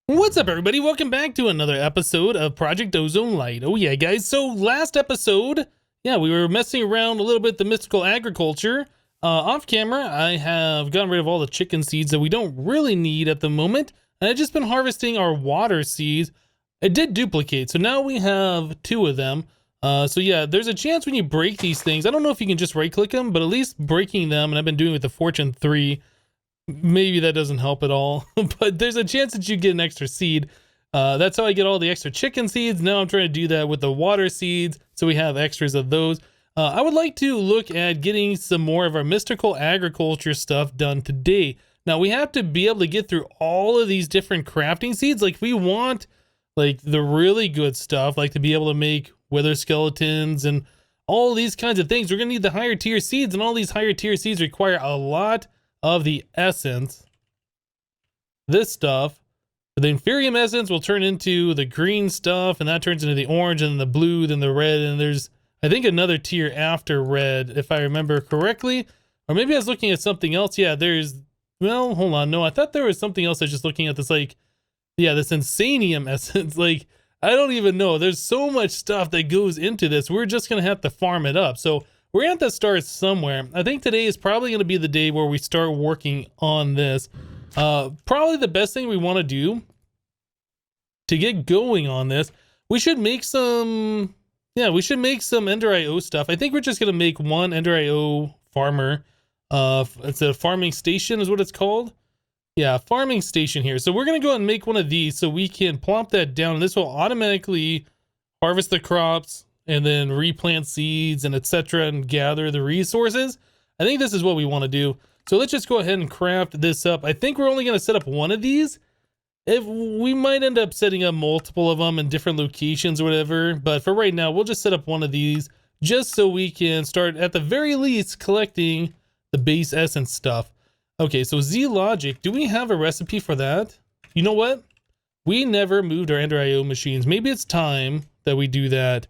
What's up, everybody? Welcome back to another episode of Project Ozone Lite. Oh yeah, guys. So last episode, we were messing around a little bit with the mystical agriculture. Off camera, I have gotten rid of all the chicken seeds that we don't really need at the moment. And I've just been harvesting our water seeds. It did duplicate, so now we have 2 of them. So yeah, there's a chance when you break these things, I don't know if you can just right-click them, but at least breaking them, and I've been doing it with the Fortune 3, maybe that doesn't help at all, but there's a chance that you get an extra seed. That's how I get all the extra chicken seeds. Now I'm trying to do that with the water seeds, so we have extras of those. I would like to look at getting some more of our mystical agriculture stuff done today. Now we have to be able to get through all of these different crafting seeds. Like, we want like the really good stuff, like to be able to make wither skeletons and all these kinds of things. We're gonna need the higher tier seeds, and all these higher tier seeds require a lot of the essence. This stuff, the Inferium essence, will turn into the green stuff, and that turns into the orange, and the blue, then the red, and there's, I think, another tier after red, if I remember correctly. Or maybe I was looking at something else. Yeah, there's, well, hold on. No, I thought there was something else. I was just looking at this, like, yeah, this Insanium essence. Like, I don't even know. There's so much stuff that goes into this. We're just going to have to farm it up. So we're going to have to start somewhere. I think today is probably going to be the day where we start working on this. Probably the best thing we want to do to get going on this, we should make some, we should make some Ender IO stuff. I think we're just going to make one Ender IO farmer. It's a farming station is what it's called. Yeah, farming station here. So we're going to go ahead and make one of these so we can plop that down. And this will automatically harvest the crops and then replant seeds and etc. and gather the resources. I think this is what we want to do. So let's just go ahead and craft this up. I think we're only going to set up one of these. If we might end up setting up multiple of them in different locations or whatever. But for right now, we'll just set up one of these just so we can start at the very least collecting the base essence stuff. Okay, so Z Logic, do we have a recipe for that? You know what? We never moved our Ender IO machines. Maybe it's time that we do that.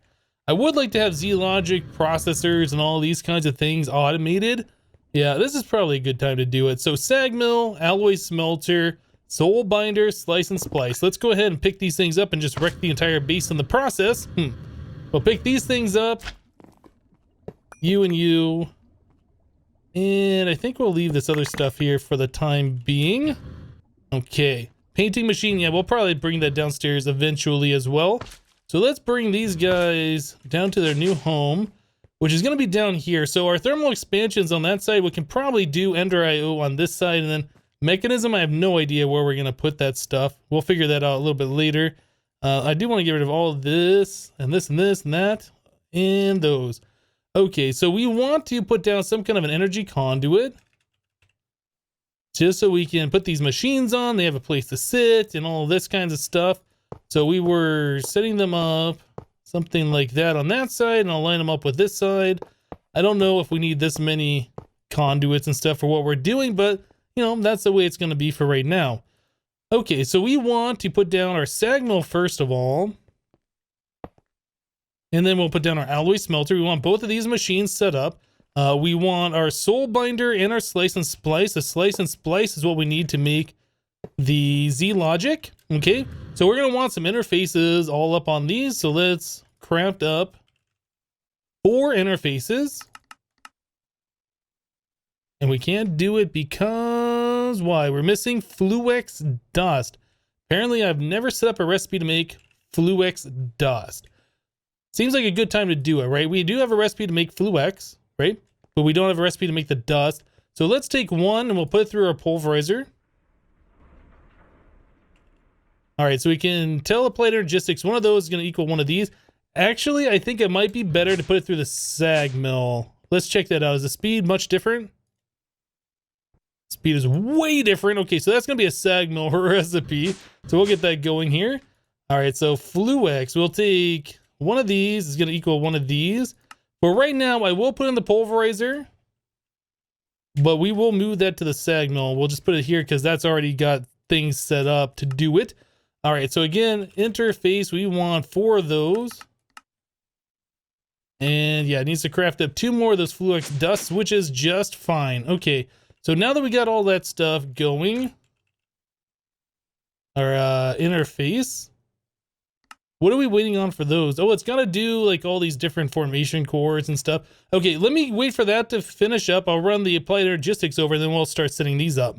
I would like to have Z Logic processors and all these kinds of things automated. Yeah, this is probably a good time to do it. So sag mill, alloy smelter, soul binder, slice and splice. Let's go ahead and pick these things up and just wreck the entire base in the process. We'll pick these things up. You and you. And I think we'll leave this other stuff here for the time being. Okay. Painting machine. Yeah, we'll probably bring that downstairs eventually as well. So let's bring these guys down to their new home, which is going to be down here. So our thermal expansions on that side, we can probably do Ender IO on this side. And then mechanism, I have no idea where we're going to put that stuff. We'll figure that out a little bit later. I do want to get rid of all of this and this and this and that and those. Okay, so we want to put down some kind of an energy conduit just so we can put these machines on. They have a place to sit and all this kinds of stuff. So we were setting them up something like that on that side, and I'll line them up with this side. I don't know if we need this many conduits and stuff for what we're doing, but you know, that's the way it's going to be for right now. Okay, so we want to put down our sag mill first of all. And then we'll put down our alloy smelter. We want both of these machines set up. We want our soul binder and our slice and splice. The slice and splice is what we need to make the Z Logic. Okay, so we're going to want some interfaces all up on these. So let's craft up 4 interfaces. And we can't do it because why? We're missing Fluix dust. Apparently, I've never set up a recipe to make Fluix dust. Seems like a good time to do it, right? We do have a recipe to make Fluix, right? But we don't have a recipe to make the dust. So let's take one and we'll put it through our pulverizer. All right, so we can tell applied energistics. One of those is going to equal one of these. Actually, I think it might be better to put it through the sag mill. Let's check that out. Is the speed much different? Speed is way different. Okay, so that's going to be a sag mill recipe. So we'll get that going here. All right, so Fluix, we'll take one of these is going to equal one of these. But right now, I will put in the pulverizer. But we will move that to the sag mill. We'll just put it here because that's already got things set up to do it. All right, so again, interface, we want 4 of those. And yeah, it needs to craft up 2 more of those Fluix dusts, which is just fine. Okay, so now that we got all that stuff going, our interface. What are we waiting on for those? Oh, it's got to do like all these different formation cores and stuff. Okay, let me wait for that to finish up. I'll run the applied energistics over, then we'll start setting these up.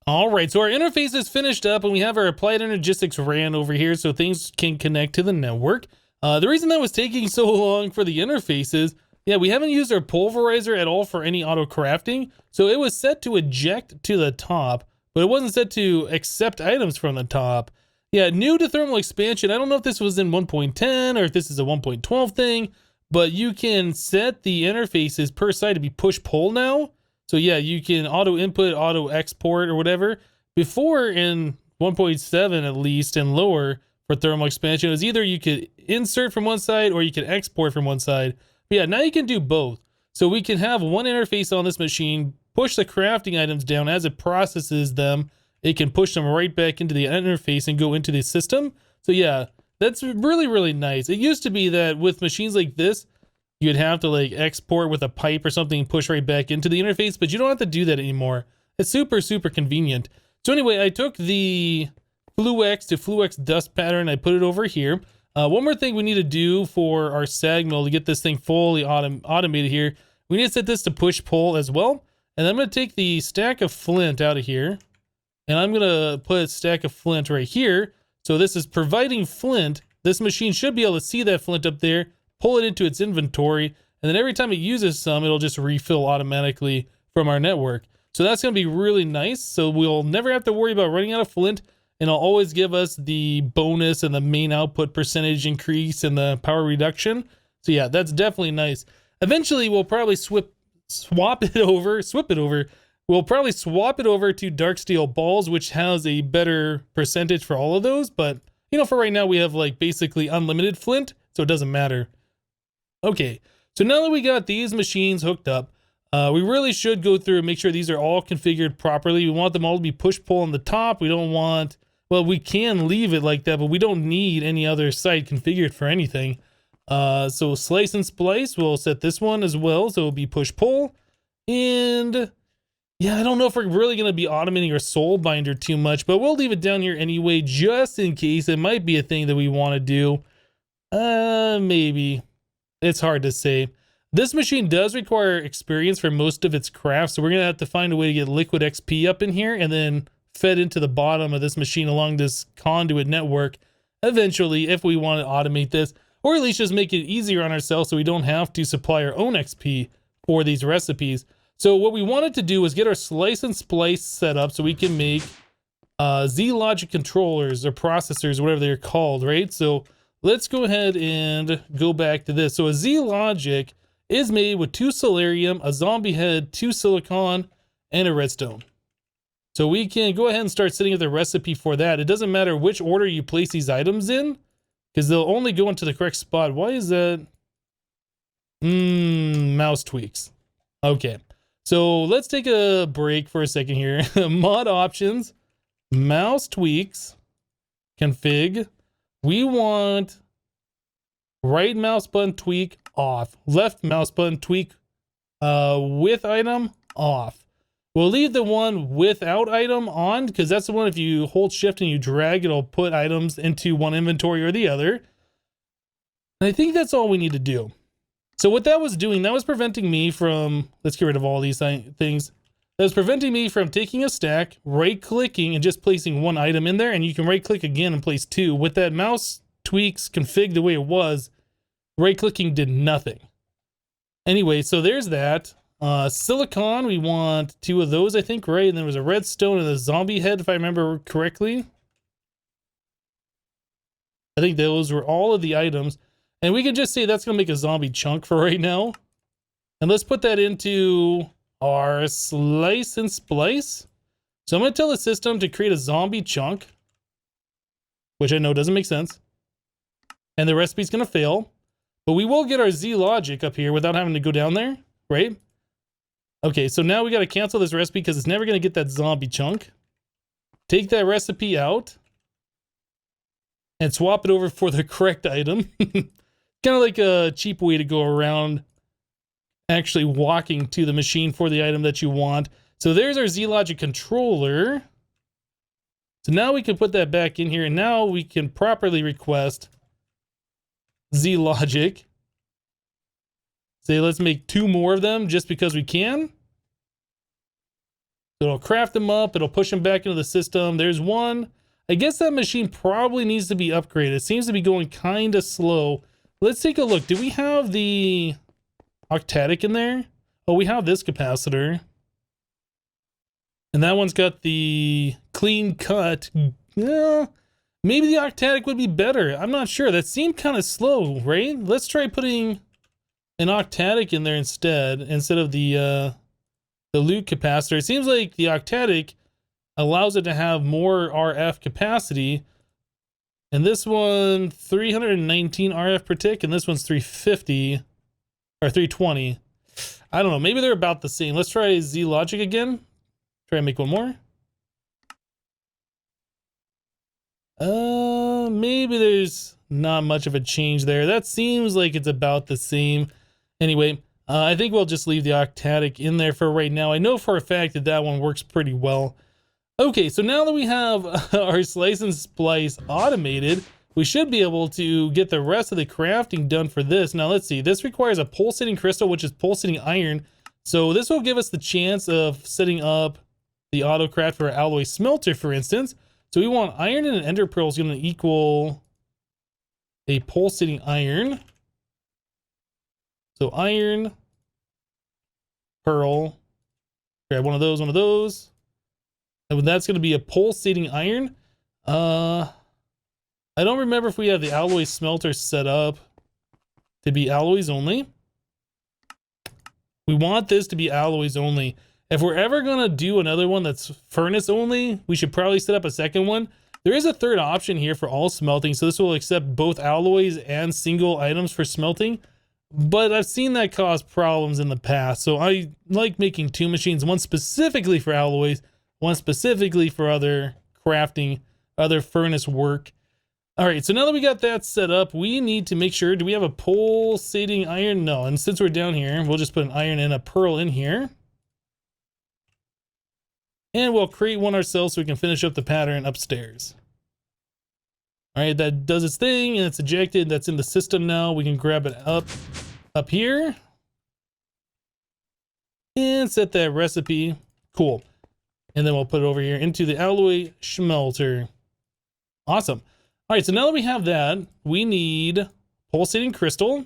All right, so our interface is finished up and we have our applied energistics ran over here so things can connect to the network. The reason that was taking so long for the interface is, yeah, we haven't used our pulverizer at all for any auto crafting. So it was set to eject to the top, but it wasn't set to accept items from the top. Yeah, new to thermal expansion. I don't know if this was in 1.10 or if this is a 1.12 thing, but you can set the interfaces per side to be push-pull now. So yeah, you can auto input, auto export or whatever. Before in 1.7 at least and lower for thermal expansion, it was either you could insert from one side or you could export from one side. But yeah, now you can do both. So we can have one interface on this machine, push the crafting items down as it processes them. It can push them right back into the interface and go into the system. So yeah, that's really, really nice. It used to be that with machines like this, you'd have to like export with a pipe or something and push right back into the interface, but you don't have to do that anymore. It's super, super convenient. So anyway, I took the FluX to FluX dust pattern. I put it over here. One more thing we need to do for our sag mill to get this thing fully automated here. We need to set this to push pull as well. And I'm going to take the stack of flint out of here. And I'm going to put a stack of flint right here. So this is providing flint. This machine should be able to see that flint up there, pull it into its inventory, and then every time it uses some, it'll just refill automatically from our network. So that's going to be really nice. So we'll never have to worry about running out of flint, and it'll always give us the bonus and the main output percentage increase and the power reduction. So yeah, that's definitely nice. Eventually, we'll probably swap it over. We'll probably swap it over to dark steel balls, which has a better percentage for all of those. But, you know, for right now, we have like basically unlimited flint, so it doesn't matter. Okay, so now that we got these machines hooked up, we really should go through and make sure these are all configured properly. We want them all to be push-pull on the top. We don't want, well, we can leave it like that, but we don't need any other side configured for anything. So slice and splice, we'll set this one as well, so it'll be push-pull. And yeah, I don't know if we're really going to be automating our soul binder too much, but we'll leave it down here anyway, just in case. It might be a thing that we want to do. Maybe. It's hard to say. This machine does require experience for most of its crafts, so we're going to have to find a way to get liquid XP up in here and then fed into the bottom of this machine along this conduit network eventually if we want to automate this, or at least just make it easier on ourselves so we don't have to supply our own XP for these recipes. So what we wanted to do was get our slice and splice set up so we can make Z-Logic controllers or processors, whatever they're called, right? So let's go ahead and go back to this. So a Z-Logic is made with 2 Solarium, a zombie head, 2 silicon, and a redstone. So we can go ahead and start setting up the recipe for that. It doesn't matter which order you place these items in, because they'll only go into the correct spot. Why is that? Mouse tweaks. Okay. So let's take a break for a second here. Mod options, mouse tweaks, config. We want right mouse button tweak off, left mouse button tweak with item off. We'll leave the one without item on because that's the one if you hold shift and you drag, it'll put items into one inventory or the other. And I think that's all we need to do. So what that was doing, that was preventing me from, let's get rid of all these things. That was preventing me from taking a stack, right-clicking, and just placing one item in there, and you can right-click again and place 2. With that mouse tweaks config the way it was, right-clicking did nothing. Anyway, so there's that. Silicon, we want 2 of those, I think, right? And there was a redstone and a zombie head, if I remember correctly. I think those were all of the items. And we can just say that's going to make a zombie chunk for right now. And let's put that into our slice and splice. So I'm going to tell the system to create a zombie chunk, which I know doesn't make sense. And the recipe's going to fail. But we will get our Z-Logic up here without having to go down there, right? Okay, so now we got to cancel this recipe because it's never going to get that zombie chunk. Take that recipe out. And swap it over for the correct item. Kind of like a cheap way to go around actually walking to the machine for the item that you want. So there's our Z-Logic controller. So now we can put that back in here, and now we can properly request Z logic. Say, let's make 2 more of them just because we can. So it'll craft them up. It'll push them back into the system. There's one. I guess that machine probably needs to be upgraded. It seems to be going kind of slow. Let's take a look. Do we have the octadic in there? Oh, we have this capacitor. And that one's got the clean cut. Yeah, maybe the octadic would be better. I'm not sure. That seemed kind of slow, right? Let's try putting an octadic in there instead of the loop capacitor. It seems like the octadic allows it to have more RF capacity. And this one, 319 RF per tick, and this one's 350 or 320. I don't know. Maybe they're about the same. Let's try Z logic again. Try and make one more. Maybe there's not much of a change there. That seems like it's about the same. Anyway, I think we'll just leave the octadic in there for right now. I know for a fact that that one works pretty well. Okay, so now that we have our slice and splice automated, we should be able to get the rest of the crafting done for this. Now let's see, this requires a pulsating crystal, which is pulsating iron. So this will give us the chance of setting up the auto craft for our alloy smelter, for instance. So we want iron and an ender pearl is going to equal a pulsating iron. So iron, pearl, grab one of those. And that's going to be a pulsating iron. I don't remember if we have the alloy smelter set up to be alloys only. We want this to be alloys only. If we're ever going to do another one that's furnace only, we should probably set up a second one. There is a third option here for all smelting, so this will accept both alloys and single items for smelting. But I've seen that cause problems in the past, so I like making 2 machines, one specifically for alloys, one specifically for other crafting, other furnace work. All right, so now that we got that set up, we need to make sure, do we have a pulsating iron? No, and since we're down here, we'll just put an iron and a pearl in here. And we'll create one ourselves so we can finish up the pattern upstairs. All right, that does its thing and it's ejected. That's in the system now. We can grab it up here and set that recipe. Cool. And then we'll put it over here into the alloy smelter. Awesome. All right, so now that we have that, we need pulsating crystal.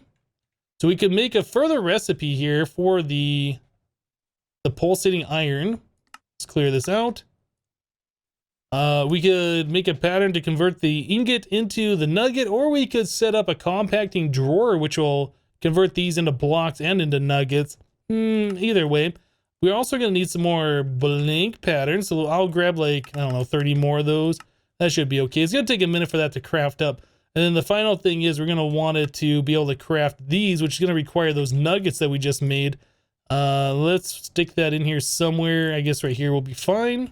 So we could make a further recipe here for the pulsating iron. Let's clear this out. We could make a pattern to convert the ingot into the nugget, or we could set up a compacting drawer, which will convert these into blocks and into nuggets. Either way. We're also going to need some more blank patterns, so I'll grab like, I don't know, 30 more of those. That should be okay. It's going to take a minute for that to craft up. And then the final thing is we're going to want it to be able to craft these, which is going to require those nuggets that we just made. Let's stick that in here somewhere. I guess right here will be fine.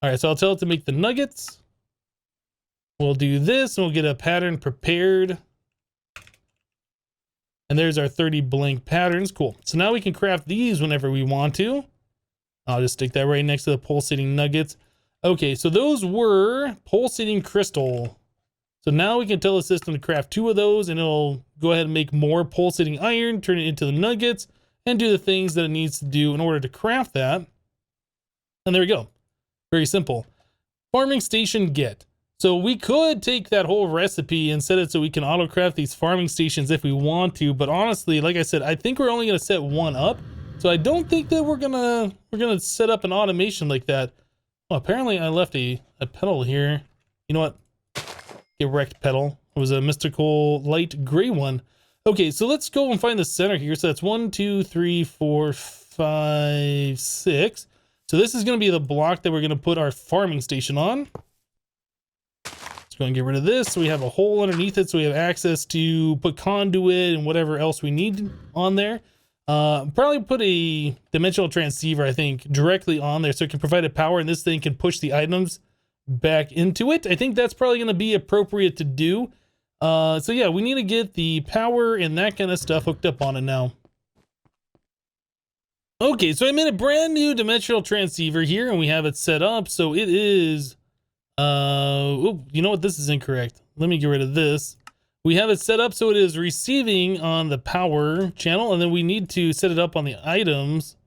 All right, so I'll tell it to make the nuggets. We'll do this and we'll get a pattern prepared. And there's our 30 blank patterns. Cool. So now we can craft these whenever we want to. I'll just stick that right next to the pulsating nuggets. Okay, so those were pulsating crystal. So now we can tell the system to craft 2 of those and it'll go ahead and make more pulsating iron, turn it into the nuggets, and do the things that it needs to do in order to craft that. And there we go. Very simple. Farming station get. So we could take that whole recipe and set it so we can auto craft these farming stations if we want to, but honestly, like I said, I think we're only going to set one up. So I don't think that we're gonna set up an automation like that. Oh, apparently I left a pedal here. You know what? Get wrecked pedal. It was a mystical light gray one. Okay, so let's go and find the center here. So that's 1, 2, 3, 4, 5, 6. So this is going to be the block that we're going to put our farming station on. Let's go and get rid of this. So we have a hole underneath it, so we have access to put conduit and whatever else we need on there. Probably put a dimensional transceiver, I think, directly on there so it can provide a power, and this thing can push the items back into it. I think that's probably going to be appropriate to do. So yeah, we need to get the power and that kind of stuff hooked up on it now. Okay, so I made a brand new dimensional transceiver here, and we have it set up. So it is, oh, you know what? This is incorrect. Let me get rid of this. We have it set up so it is receiving on the power channel, and then we need to set it up on the items.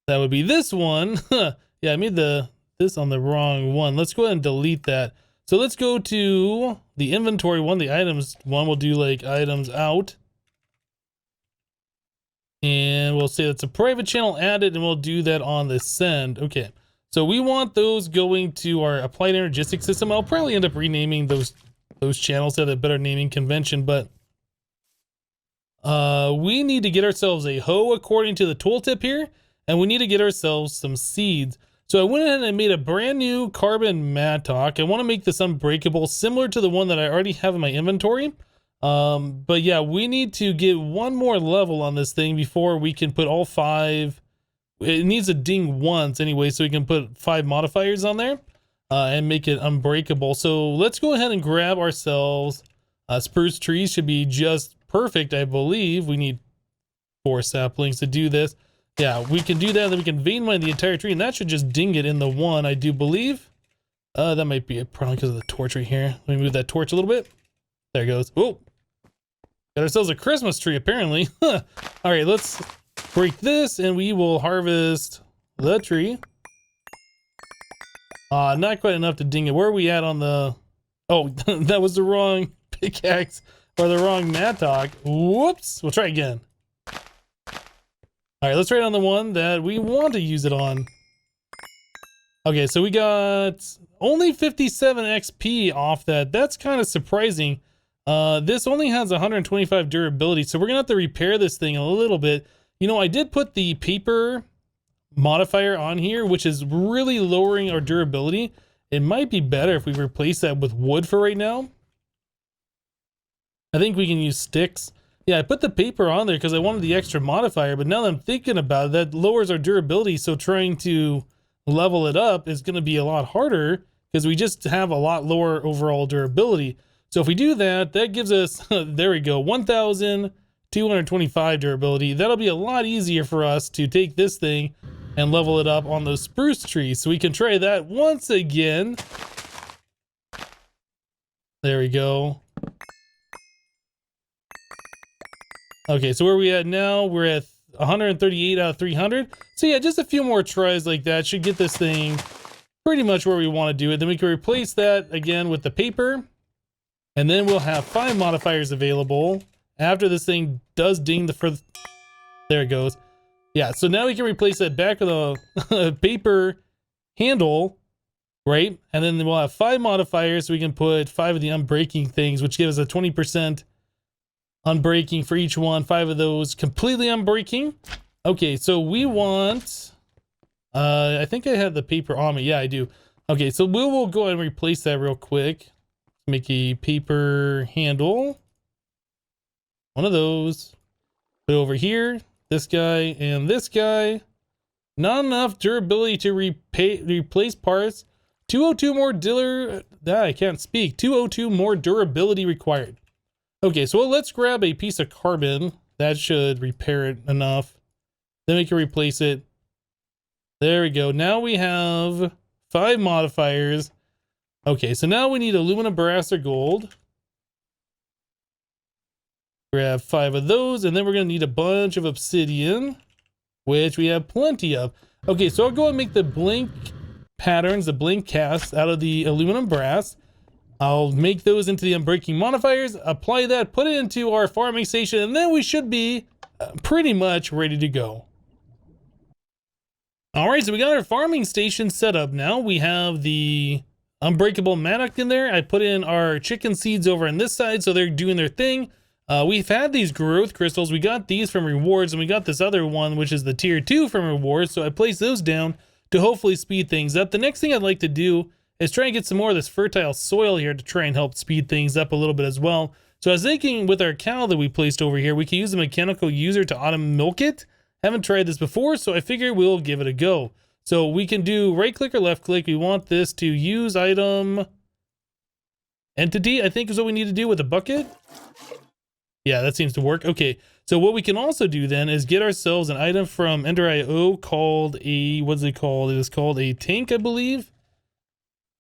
That would be this one. Yeah, I made this on the wrong one. Let's go ahead and delete that. So let's go to the inventory one, the items one. We'll do like items out. And we'll say that's a private channel added, and we'll do that on the send. Okay, so we want those going to our applied energistic system. I'll probably end up renaming those channels to have a better naming convention, but we need to get ourselves a hoe according to the tooltip here, and we need to get ourselves some seeds. So I went ahead and made a brand new carbon mattock. I want to make this unbreakable, similar to the one that I already have in my inventory. But yeah, we need to get one more level on this thing before we can put all 5. It needs to ding once anyway, so we can put 5 modifiers on there and make it unbreakable. So let's go ahead and grab ourselves spruce trees. Should be just perfect, I believe. We need 4 saplings to do this. Yeah, we can do that, and then we can vein mine the entire tree, and that should just ding it in the one, I do believe. That might be a problem because of the torch right here. Let me move that torch a little bit. There it goes. Oh, got ourselves a Christmas tree, apparently. All right, let's break this, and we will harvest the tree. Not quite enough to ding it. Where are we at on the... Oh, that was the wrong pickaxe, or the wrong mattock. Whoops. We'll try again. All right, let's try it on the one that we want to use it on. Okay, so we got only 57 XP off that. That's kind of surprising. This only has 125 durability, so we're gonna have to repair this thing a little bit. You know, I did put the paper modifier on here, which is really lowering our durability. It might be better if we replace that with wood for right now. I think we can use sticks. Yeah, I put the paper on there because I wanted the extra modifier, but now that I'm thinking about it, that lowers our durability, so trying to level it up is going to be a lot harder because we just have a lot lower overall durability. So if we do that, that gives us, there we go, 1,225 durability. That'll be a lot easier for us to take this thing and level it up on those spruce trees. So we can try that once again. There we go. Okay, so where are we at now? We're at 138 out of 300. So yeah, just a few more tries like that should get this thing pretty much where we want to do it. Then we can replace that again with the paper. And then we'll have 5 modifiers available after this thing does ding the first. There it goes. Yeah, so now we can replace that back with a paper handle, right? And then we'll have 5 modifiers, so we can put 5 of the unbreaking things, which gives us a 20% unbreaking for each one. 5 of those completely unbreaking. Okay, so we want, I think I have the paper on me. Yeah, I do. Okay, so we will go ahead and replace that real quick. Make a paper handle. One of those. Put it over here. This guy and this guy. Not enough durability to replace parts. 202 more I can't speak. 202 more durability required. Okay, so let's grab a piece of carbon. That should repair it enough. Then we can replace it. There we go. Now we have 5 modifiers. Okay, so now we need aluminum, brass, or gold. Grab 5 of those, and then we're going to need a bunch of obsidian, which we have plenty of. Okay, so I'll go and make the blink patterns, the blink casts out of the aluminum brass. I'll make those into the unbreaking modifiers, apply that, put it into our farming station, and then we should be pretty much ready to go. All right, so we got our farming station set up now. We have the unbreakable mattock in there. I put in our chicken seeds over on this side, so they're doing their thing. We've had these growth crystals. We got these from rewards, and we got this other one, which is the tier 2 from rewards. So I placed those down to hopefully speed things up. The next thing I'd like to do is try and get some more of this fertile soil here to try and help speed things up a little bit as well. So I was thinking with our cow that we placed over here, we can use a mechanical user to auto milk it. Haven't tried this before, so I figure we'll give it a go. So we can do right click or left click. We want this to use item entity, I think is what we need to do with a bucket. Yeah, that seems to work. Okay, So what we can also do then is get ourselves an item from Ender.io called a, what's it called? It is called a tank, I believe.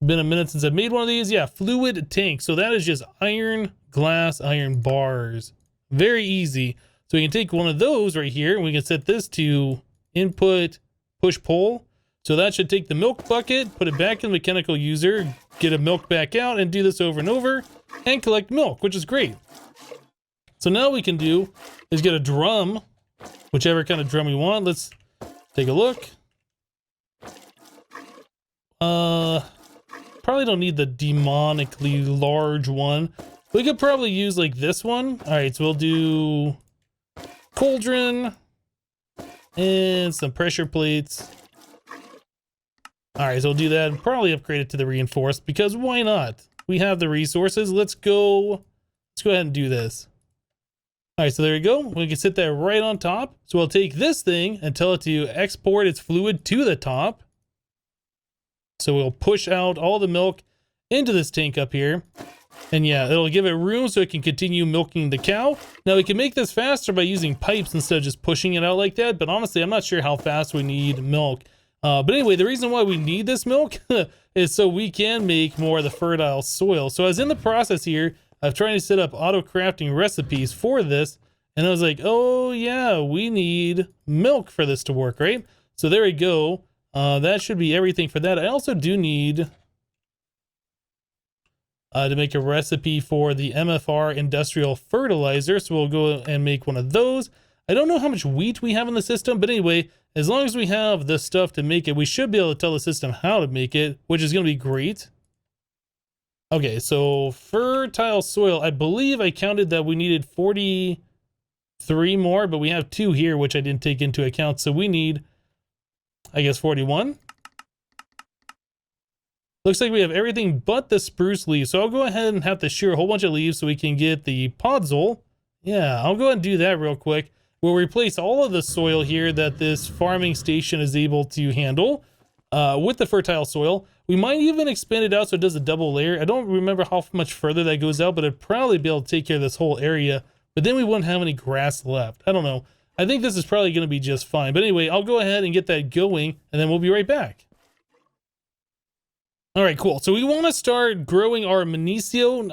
Been a minute since I've made one of these. Yeah, fluid tank. So that is just iron, glass, iron bars. Very easy. So we can take one of those right here and we can set this to input push pull. So that should take the milk bucket, put it back in the mechanical user, get a milk back out, and do this over and over and collect milk, which is great. So now what we can do is get a drum, whichever kind of drum we want. Let's take a look. Probably don't need the demonically large one. We could probably use like this one. All right, so we'll do cauldron and some pressure plates. All right, so we'll do that and probably upgrade it to the reinforced because why not? We have the resources. Let's go ahead and do this. All right, so there you go. We can sit that right on top. So we'll take this thing and tell it to export its fluid to the top. So we'll push out all the milk into this tank up here. And yeah, it'll give it room so it can continue milking the cow. Now we can make this faster by using pipes instead of just pushing it out like that. But honestly, I'm not sure how fast we need milk. But anyway, the reason why we need this milk is so we can make more of the fertile soil. So I was in the process here of trying to set up auto crafting recipes for this. And I was like, oh yeah, we need milk for this to work, right? So there we go. That should be everything for that. I also do need to make a recipe for the Mfr Industrial Fertilizer. So we'll go and make one of those. I don't know how much wheat we have in the system, but anyway, as long as we have the stuff to make it, we should be able to tell the system how to make it, which is going to be great. Okay, so fertile soil, I believe I counted that we needed 43 more, but we have 2 here, which I didn't take into account. So we need, I guess, 41. Looks like we have everything but the spruce leaves. So I'll go ahead and have to shear a whole bunch of leaves so we can get the podzol. Yeah, I'll go ahead and do that real quick. We'll replace all of the soil here that this farming station is able to handle with the fertile soil. We might even expand it out so it does a double layer. I don't remember how much further that goes out, but it'd probably be able to take care of this whole area. But then we wouldn't have any grass left. I don't know. I think this is probably going to be just fine. But anyway, I'll go ahead and get that going, and then we'll be right back. All right, cool. So we want to start growing our our Inferium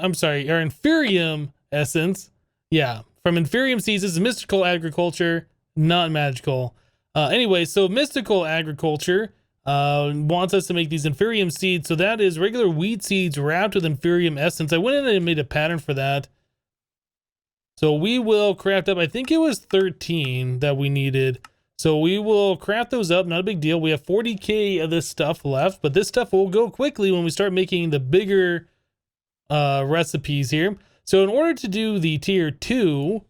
essence. Yeah, from Inferium Seeds. This is mystical agriculture, not magical. Anyway, so mystical agriculture wants us to make these Inferium seeds. So that is regular wheat seeds wrapped with Inferium essence. I went in and made a pattern for that. So we will craft up, I think it was 13 that we needed. So we will craft those up, not a big deal. We have 40K of this stuff left, but this stuff will go quickly when we start making the bigger recipes here. So in order to do the tier 2,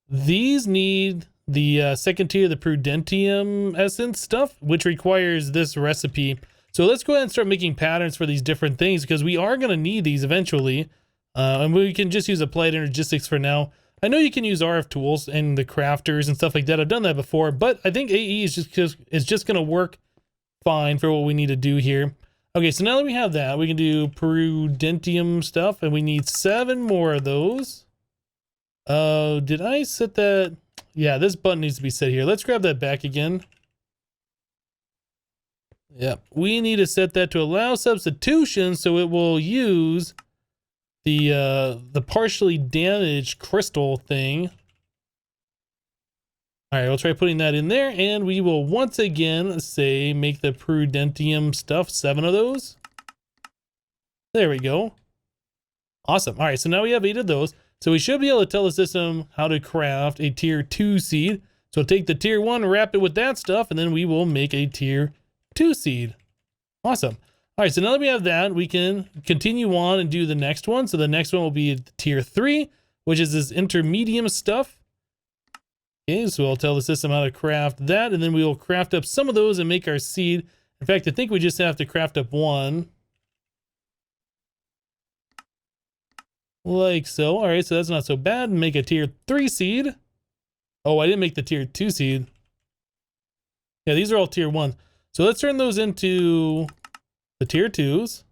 these need the second tier, the Prudentium essence stuff, which requires this recipe. So let's go ahead and start making patterns for these different things because we are going to need these eventually. And we can just use applied energistics for now. I know you can use RF tools and the crafters and stuff like that. I've done that before, but I think AE is just going to work fine for what we need to do here. Okay, so now that we have that, we can do Prudentium stuff, and we need 7 more of those. Did I set that? Yeah, this button needs to be set here. Let's grab that back again. Yeah, we need to set that to allow substitution so it will use the partially damaged crystal thing. All right, we'll try putting that in there, and we will once again say make the Prudentium stuff 7 of those. There we go. Awesome. All right, so now we have 8 of those. So we should be able to tell the system how to craft a tier 2 seed. So take the tier 1, wrap it with that stuff, and then we will make a tier 2 seed. Awesome. All right, so now that we have that, we can continue on and do the next one. So the next one will be tier 3, which is this intermedium stuff. Okay, so we'll tell the system how to craft that, and then we will craft up some of those and make our seed. In fact, I think we just have to craft up 1. Like so. All right, so that's not so bad. Make a tier 3 seed. Oh, I didn't make the tier 2 seed. Yeah, these are all tier 1. So let's turn those into the tier 2s.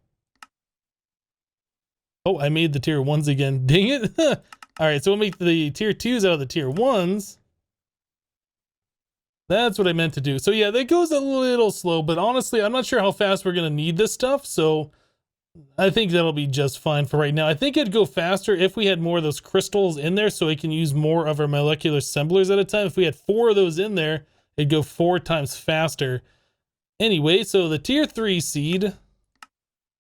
Oh, I made the tier 1s again. Dang it. All right, so we'll make the tier 2s out of the tier 1s. That's what I meant to do. So yeah, that goes a little slow, but honestly, I'm not sure how fast we're going to need this stuff. So I think that'll be just fine for right now. I think it'd go faster if we had more of those crystals in there so we can use more of our molecular assemblers at a time. If we had 4 of those in there, it'd go 4 times faster. Anyway, so the tier 3 seed,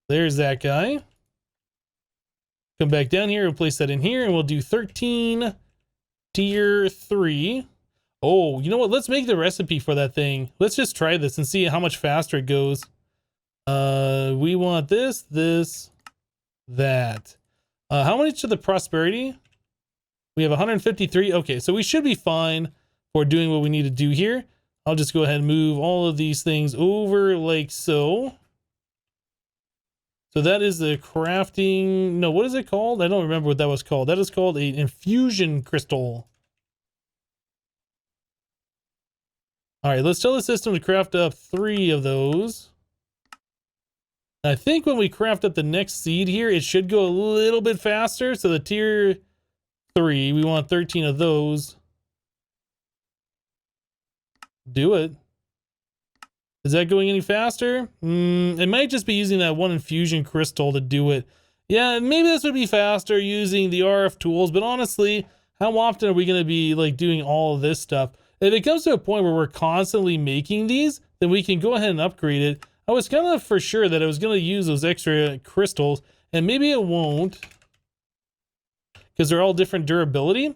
there's that guy. Come back down here, we'll place that in here, and we'll do 13 tier 3. Oh, you know what? Let's make the recipe for that thing. Let's just try this and see how much faster it goes. We want this, that. How much of the prosperity? We have 153. Okay, so we should be fine for doing what we need to do here. I'll just go ahead and move all of these things over like so. So that is the crafting. No, what is it called? I don't remember what that was called. That is called an Infusion Crystal. All right, let's tell the system to craft up 3 of those. I think when we craft up the next seed here, it should go a little bit faster. So the tier 3, we want 13 of those. Do it. Is that going any faster? It might just be using that one infusion crystal to do it. Yeah, maybe this would be faster using the RF tools, but honestly, how often are we going to be like doing all of this stuff? If it comes to a point where we're constantly making these, then we can go ahead and upgrade it. I was kind of for sure that I was going to use those extra crystals, and maybe it won't, because they're all different durability.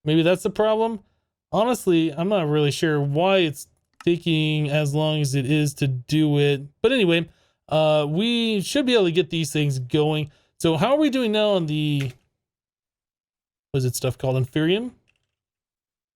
Maybe that's the problem. Honestly, I'm not really sure why it's taking as long as it is to do it. But anyway, we should be able to get these things going. So how are we doing now on the, what is it stuff called? Inferium?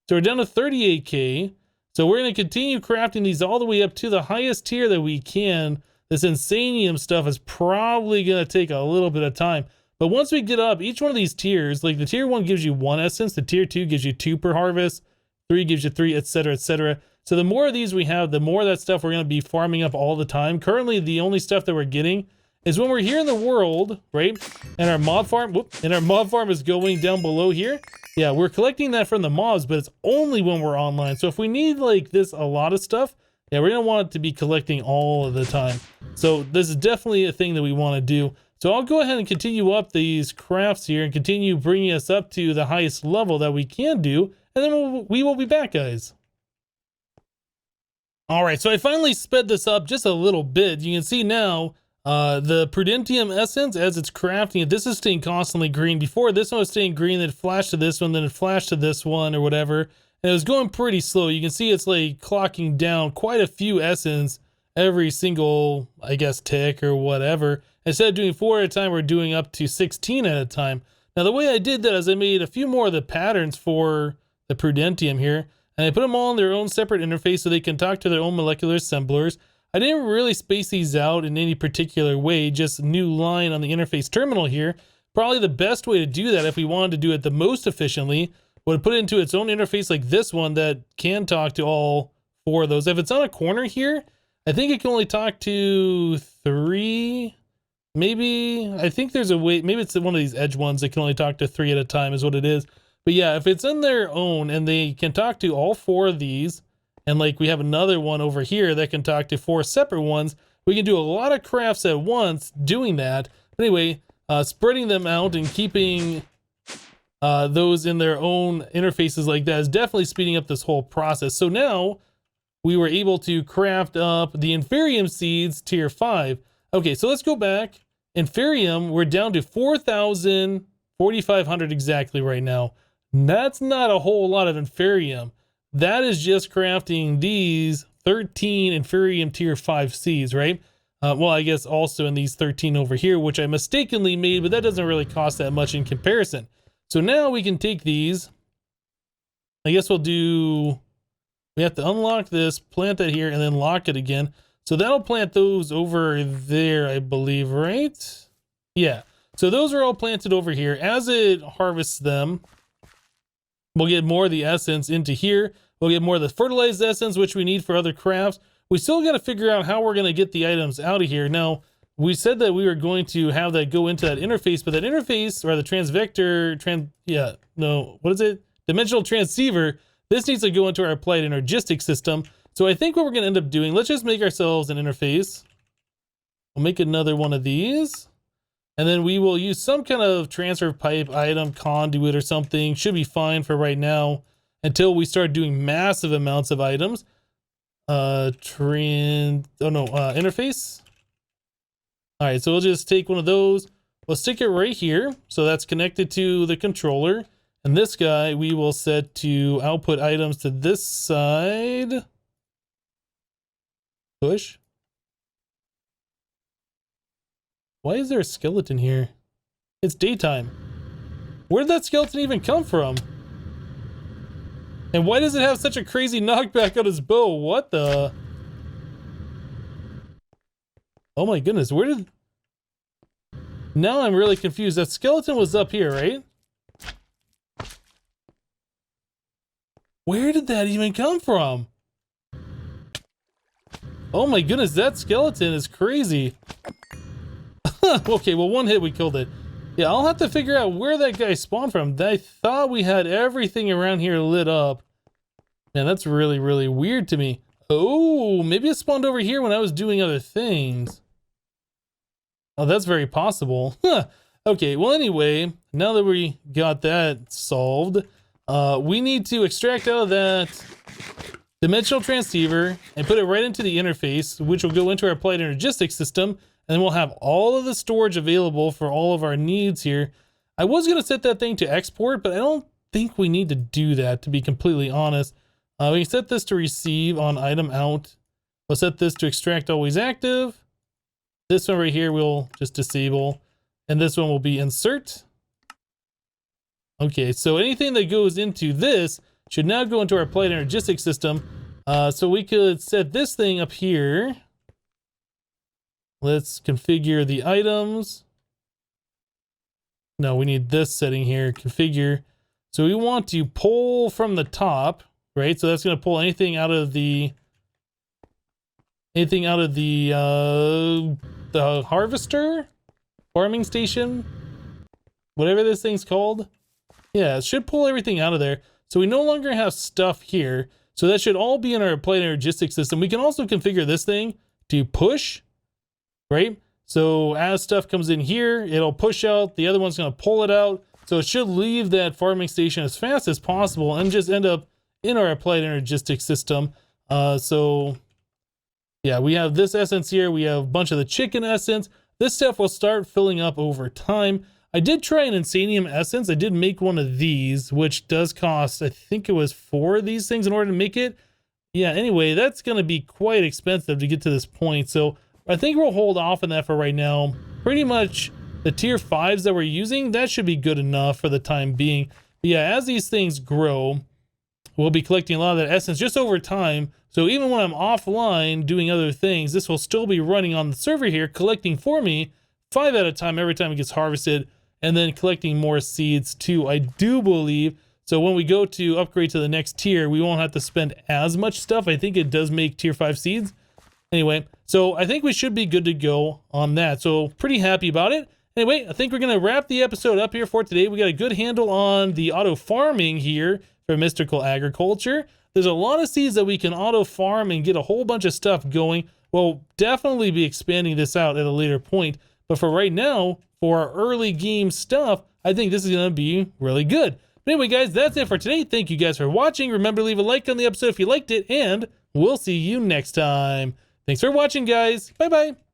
So we're down to 38K. So we're going to continue crafting these all the way up to the highest tier that we can. This Insanium stuff is probably going to take a little bit of time. But once we get up, each one of these tiers, like the tier 1 gives you 1 essence, the tier 2 gives you 2 per harvest, 3 gives you 3, etc., etc. So the more of these we have, the more of that stuff we're going to be farming up all the time. Currently, the only stuff that we're getting is when we're here in the world, right? And our mob farm, is going down below here. Yeah, we're collecting that from the mobs, but it's only when we're online. So if we need like this, a lot of stuff, yeah, we're going to want it to be collecting all of the time. So this is definitely a thing that we want to do. So I'll go ahead and continue up these crafts here and continue bringing us up to the highest level that we can do. And then we will be back, guys. All right, so I finally sped this up just a little bit. You can see now the Prudentium essence, as it's crafting it, this is staying constantly green. Before, this one was staying green, then it flashed to this one, then it flashed to this one or whatever. And it was going pretty slow. You can see it's like clocking down quite a few essence every single, I guess, tick or whatever. Instead of doing 4 at a time, we're doing up to 16 at a time. Now, the way I did that is I made a few more of the patterns for the Prudentium here, and I put them all in their own separate interface so they can talk to their own molecular assemblers. I didn't really space these out in any particular way, just new line on the interface terminal here. Probably the best way to do that, if we wanted to do it the most efficiently, would put it into its own interface like this one that can talk to all 4 of those. If it's on a corner here, I think it can only talk to 3, maybe. I think there's a way, maybe it's one of these edge ones that can only talk to 3 at a time is what it is. But yeah, if it's in their own and they can talk to all 4 of these, and like we have another one over here that can talk to 4 separate ones, we can do a lot of crafts at once doing that. But anyway, spreading them out and keeping those in their own interfaces like that is definitely speeding up this whole process. So now we were able to craft up the Inferium seeds tier 5. Okay, so let's go back. Inferium, we're down to 4,500 exactly right now. That's not a whole lot of Inferium. That is just crafting these 13 Inferium tier 5 seeds, right? Well, I guess also in these 13 over here, which I mistakenly made, but that doesn't really cost that much in comparison. So now we can take these. I guess we'll do, we have to unlock this, plant that here, and then lock it again. So that'll plant those over there, I believe, right? Yeah. So those are all planted over here. As it harvests them, we'll get more of the essence into here. We'll get more of the fertilized essence, which we need for other crafts. We still got to figure out how we're going to get the items out of here. Now, we said that we were going to have that go into that interface, but that interface, or the what is it? Dimensional transceiver, this needs to go into our applied energistic system. So I think what we're gonna end up doing, let's just make ourselves an interface. We'll make another one of these. And then we will use some kind of transfer pipe item, conduit or something. Should be fine for right now until we start doing massive amounts of items. Interface. All right, so we'll just take one of those. We'll stick it right here. So that's connected to the controller. And this guy, we will set to output items to this side. Push. Why is there a skeleton here? It's daytime. Where did that skeleton even come from? And why does it have such a crazy knockback on his bow? What the? Oh my goodness, where did... Now I'm really confused. That skeleton was up here, right? Where did that even come from? Oh my goodness, that skeleton is crazy. Okay, well, one hit, we killed it. Yeah, I'll have to figure out where that guy spawned from. I thought we had everything around here lit up. Man, that's really, really weird to me. Oh, maybe it spawned over here when I was doing other things. Oh, that's very possible. Okay, well, anyway, now that we got that solved, we need to extract out of that dimensional transceiver and put it right into the interface, which will go into our applied energistic system, and then we'll have all of the storage available for all of our needs here. I was going to set that thing to export, but I don't think we need to do that, to be completely honest. We can set this to receive on item out. We'll set this to extract always active. This one right here we'll just disable. And this one will be insert. Okay, so anything that goes into this should now go into our applied energistic system. So we could set this thing up here. Let's configure the items. No, we need this setting here, configure. So we want to pull from the top, right? So that's going to pull anything out of the harvester, farming station, whatever this thing's called. Yeah, it should pull everything out of there. So we no longer have stuff here. So that should all be in our applied energistic system. We can also configure this thing to push, right? So as stuff comes in here, it'll push out. The other one's going to pull it out. So it should leave that farming station as fast as possible and just end up in our applied energistic system. So yeah, we have this essence here. We have a bunch of the chicken essence. This stuff will start filling up over time. I did try an insanium essence. I did make one of these, which does cost, I think it was 4 of these things in order to make it. Yeah, anyway, that's going to be quite expensive to get to this point. So I think we'll hold off on that for right now. Pretty much the tier 5s that we're using, that should be good enough for the time being. But yeah, as these things grow, we'll be collecting a lot of that essence just over time. So even when I'm offline doing other things, this will still be running on the server here, collecting for me 5 at a time every time it gets harvested, and then collecting more seeds too, I do believe. So when we go to upgrade to the next tier, we won't have to spend as much stuff. I think it does make tier 5 seeds. Anyway, so I think we should be good to go on that. So pretty happy about it. Anyway, I think we're going to wrap the episode up here for today. We got a good handle on the auto farming here for mystical agriculture. There's a lot of seeds that we can auto farm and get a whole bunch of stuff going. We'll definitely be expanding this out at a later point. But for right now, for our early game stuff, I think this is going to be really good. But anyway, guys, that's it for today. Thank you guys for watching. Remember to leave a like on the episode if you liked it, and we'll see you next time. Thanks for watching, guys. Bye-bye.